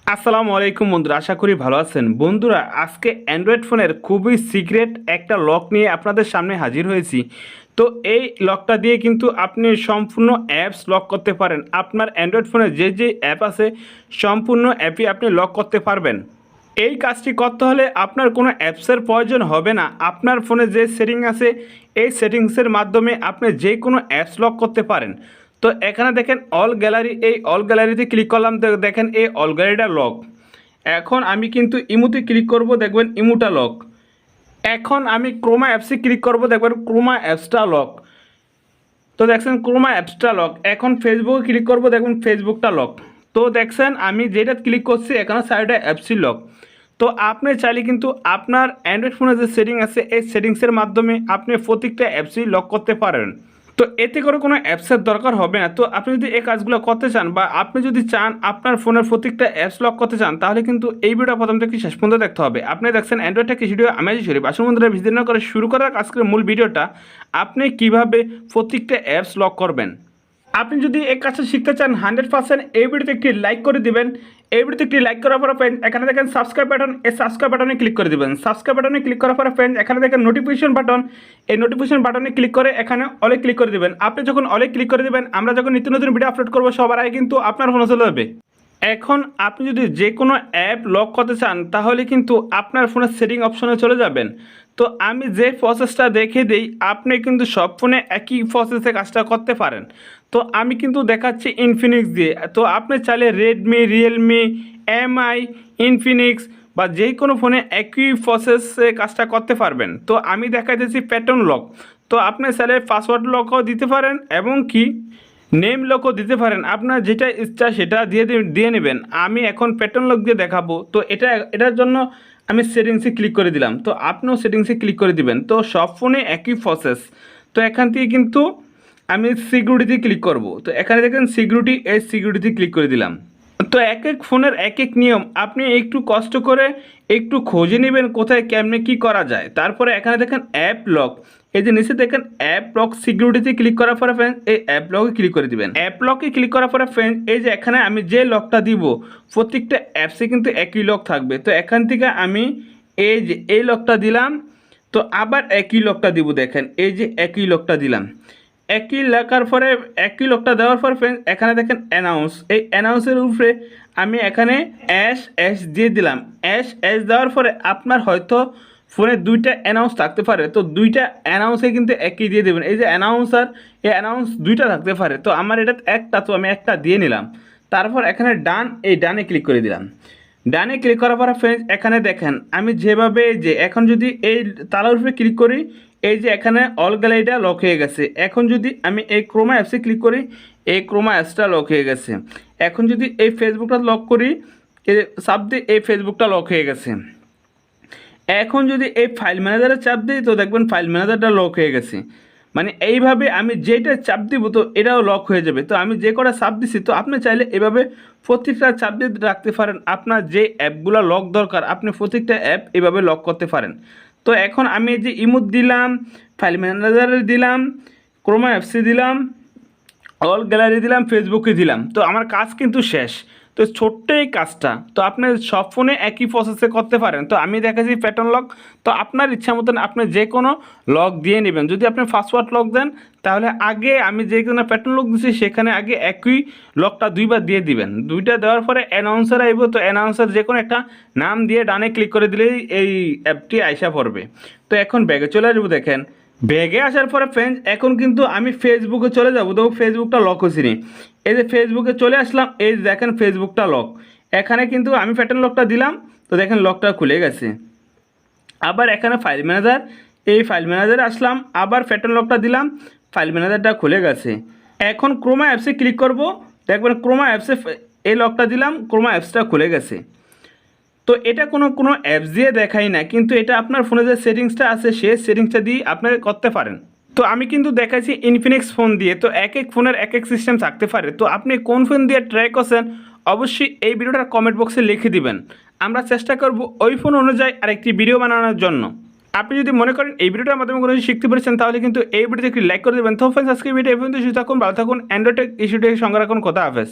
আসসালামু আলাইকুম বন্ধুরা, আশা করি ভালো আছেন। বন্ধুরা, আজকে অ্যান্ড্রয়েড ফোনের খুবই সিক্রেট একটা লক নিয়ে আপনাদের সামনে হাজির হয়েছি। তো এই লকটা দিয়ে কিন্তু আপনি সম্পূর্ণ অ্যাপস লক করতে পারেন। আপনার অ্যান্ড্রয়েড ফোনে যে যে অ্যাপ আছে সম্পূর্ণ অ্যাপই আপনি লক করতে পারবেন। এই কাজটি করতে হলে আপনার কোনো অ্যাপসের প্রয়োজন হবে না। আপনার ফোনে যে সেটিং আছে এই সেটিংসের মাধ্যমে আপনি যে কোনো অ্যাপস লক করতে পারেন। তো এখানে দেখেন অল গ্যালারি, এই অল গ্যালারিতে ক্লিক করলাম, দেখেন এই অল গ্যালারিটা লক। এখন আমি কিন্তু ইমুতে ক্লিক করব, দেখবেন ইমুটা লক। এখন আমি ক্রোমা অ্যাপসে ক্লিক করব, দেখবেন ক্রোমা অ্যাপসটা লক। তো দেখছেন ক্রোমা অ্যাপসটা লক। এখন ফেসবুকে ক্লিক করব, দেখবেন ফেসবুকটা লক। তো দেখছেন আমি যেটা ক্লিক করছি এখানে সাইডে অ্যাপসই লক। তো আপনি চাইলে কিন্তু আপনার অ্যান্ড্রয়েড ফোনে যে সেটিং আছে এই সেটিংসের মাধ্যমে আপনি প্রত্যেকটা অ্যাপসই লক করতে পারেন। তো এতে করে কোনো অ্যাপসের দরকার হবে না। তো আপনি যদি এই কাজগুলো করতে চান বা আপনি যদি চান আপনার ফোনের প্রত্যেকটা অ্যাপস লক করতে চান, তাহলে কিন্তু এই ভিডিওটা প্রথম থেকে শেষ পর্যন্ত দেখতে হবে। আপনি দেখছেন অ্যান্ড্রয়েড টেক ভিডিও, আমি শরীফ। আসুন বন্ধুরা, ভিডিও না করে শুরু করার আজকের মূল ভিডিওটা, আপনি কিভাবে প্রত্যেকটা অ্যাপস লক করবেন। আপনি যদি এই কাজটা শিখতে চান 100%, এই ভিডিওতে একটি লাইক করে দিবেন। এই ভিডিওতে একটি লাইক করার পরে ফ্রেন্ড এখানে দেখেন সাবস্ক্রাইব বাটন, এই সাবস্ক্রাইব বাটনে ক্লিক করে দিবেন। সাবস্ক্রাইব বাটনে ক্লিক করার পরে ফ্রেন্ড এখানে দেখেন নোটিফিকেশন বাটন, এই নোটিফিকেশন বাটনে ক্লিক করে এখানে অলে ক্লিক করে দিবেন। আপনি যখন অলে ক্লিক করে দিবেন, আমরা যখন নিত্য নতুন ভিডিও আপলোড করবো সবার আগে কিন্তু আপনার ফোনে চলে যাবে। এখন আপনি যদি যে কোনো অ্যাপ লক করতে চান তাহলে কিন্তু আপনার ফোনের সেটিং অপশনে চলে যাবেন। তো আমি যে প্রসেসটা দেখে দিই, আপনি কিন্তু সব ফোনে একই প্রসেসে কাজটা করতে পারেন। তো আমি কিন্তু দেখাচ্ছি ইনফিনিক্স দিয়ে। তো আপনি চাইলে রেডমি, রিয়েলমি, এমআই, ইনফিনিক্স বা যে কোনো ফোনে একই প্রসেসে কাজটা করতে পারবেন। তো আমি দেখাচ্ছি প্যাটার্ন লক। তো আপনি চাইলে পাসওয়ার্ড লকও দিতে পারেন এবং কি নেম লকও দিতে পারেন। আপনার যেটা ইচ্ছা সেটা দিয়ে নেবেন। আমি এখন প্যাটার্ন লক দিয়ে দেখাবো। তো এটার জন্য আমি সেটিংসে ক্লিক করে দিলাম। তো আপনিও সেটিংসে ক্লিক করে দিবেন। তো সব ফোনে একই প্রসেস। তো এখান থেকে কিন্তু আমি সিকিউরিটি ক্লিক করব। তো এখানে দেখেন সিকিউরিটি, এই সিকিউরিটি ক্লিক করে দিলাম। তো এক এক ফোনের এক এক নিয়ম, আপনি একটু কষ্ট করে একটু খোঁজে নেবেন কোথায় কেমনে কি করা যায়। তারপরে এখানে দেখেন অ্যাপ লক, এই যে নিচে দেখেন অ্যাপ লক সিকিউরিটিতে ক্লিক করার পরে ফ্রেন্ড এই অ্যাপ লকে ক্লিক করে দিবেন। অ্যাপ লকে ক্লিক করার পরে ফ্রেন্ড এই যে এখানে আমি যে লকটা দিব প্রত্যেকটা অ্যাপসে কিন্তু একই লক থাকবে। তো এখান থেকে আমি এই যে এই লকটা দিলাম, তো আবার একই লকটা দিব। দেখেন এই যে একই লকটা দিলাম। একই লেখার পরে একই লকটা দেওয়ার পর ফ্রেন্ড এখানে দেখেন অ্যানাউন্স, এই অ্যানাউন্সের উপরে আমি এখানে এস দিয়ে দিলাম। এস দেওয়ার পরে আপনার হয়তো ফোনে দুইটা অ্যানাউন্স থাকতে পারে। তো দুইটা অ্যানাউন্সে কিন্তু একই দিয়ে দেবেন। এই যে অ্যানাউন্স আর এই অ্যানাউন্স দুইটা থাকতে পারে। তো আমার এটা একটা, তো আমি একটা দিয়ে নিলাম। তারপর এখানে ডান, এই ডানে ক্লিক করে দিলাম। ডানে ক্লিক করার পর ফ্রেন্ডস এখানে দেখেন আমি যেভাবে যে এখন যদি এই তালার উপরে ক্লিক করি, এই যে এখানে অল গ্যালারিটা লক হয়ে গেছে। এখন যদি আমি এই ক্রোমা অ্যাপসে ক্লিক করি, এই ক্রোমা অ্যাপসটা লক হয়ে গেছে। এখন যদি এই ফেসবুকটা লক করি, এই চাপ দিয়ে এই ফেসবুকটা লক হয়ে গেছে। এখন যদি এই ফাইল ম্যানেজারে চাপ দিই, তো দেখবেন ফাইল ম্যানেজারটা লক হয়ে গেছে। মানে এইভাবে আমি যেটা চাপ দিব তো এটাও লক হয়ে যাবে। তো আমি যে কটা চাপ দিছি, তো আপনি চাইলে এভাবে প্রত্যেকটা চাপ দিয়ে রাখতে পারেন। আপনার যে অ্যাপগুলো লক দরকার আপনি প্রত্যেকটা অ্যাপ এভাবে লক করতে পারেন। তো এখন আমি যে ইমোট দিলাম, ফাইল ম্যানেজারে দিলাম, ক্রোমা অ্যাপসে দিলাম, অল গ্যালারি দিলাম, ফেসবুকে দিলাম। তো আমার কাজ কিন্তু শেষ। তো ছোট্ট এই কাজটা তো আপনি সব ফোনে একই প্রসেসে করতে পারেন। তো আমি দেখাচ্ছি প্যাটার্ন লক। তো আপনার ইচ্ছা মতন আপনি যে কোনো লক দিয়ে নেবেন। যদি আপনি পাসওয়ার্ড লক দেন তাহলে আগে আমি যে কোনো প্যাটার্ন লক দিচ্ছি সেখানে আগে একই লকটা দুইবার দিয়ে দিবেন। দুইটা দেওয়ার পরে অ্যানাউন্সার আইব। তো অ্যানাউন্সার যে কোনো একটা নাম দিয়ে ডানে ক্লিক করে দিলেই এই অ্যাপটি আইসা পড়বে। তো এখন ব্যাগে চলে আসবো। দেখেন ব্যাগে আসার পরে ফ্রেন্ডস এখন কিন্তু আমি ফেসবুকে চলে যাবো। দেখো ফেসবুকটা লক হয়েছিনি। এই যে ফেসবুকে চলে আসলাম, এই যে দেখেন ফেসবুকটা লক। এখানে কিন্তু আমি প্যাটার্ন লকটা দিলাম, তো দেখেন লকটা খুলে গেছে। আবার এখানে ফাইল ম্যানেজার, এই ফাইল ম্যানেজারে আসলাম, আবার প্যাটার্ন লকটা দিলাম, ফাইল ম্যানেজারটা খুলে গেছে। এখন ক্রোমা অ্যাপসে ক্লিক করব, দেখবেন ক্রোমা অ্যাপসে এই লকটা দিলাম, ক্রোমা অ্যাপসটা খুলে গেছে। তো এটা কোনো অ্যাপস দিয়ে দেখাই না, কিন্তু এটা আপনার ফোনে যে সেটিংসটা আছে সেই সেটিংসটা দিয়ে আপনারা করতে পারেন। তো আমি কিন্তু দেখাচ্ছি ইনফিনিক্স ফোন দিয়ে। তো এক এক ফোনের এক এক সিস্টেম থাকতে পারে। তো আপনি কোন ফোন দিয়ে ট্রাই করছেন অবশ্যই এই ভিডিওটার কমেন্ট বক্সে লিখে দিবেন। আমরা চেষ্টা করব ওই ফোন অনুযায়ী আরেকটি ভিডিও বানানোর জন্য। আপনি যদি মনে করেন এই ভিডিওটার মাধ্যমে কোনো কিছু শিখতে পেরেছেন তাহলে কিন্তু এই ভিডিওতে একটি লাইক করে দেবেন। তো ফ্রেন্ডস আজকে ভিডিও এই পর্যন্ত, সুস্থ থাকুন, ভালো থাকুন, অ্যান্ড্রয়েড ইস্যুটিকে সঙ্গে রাখুন। কথা হাফেজ।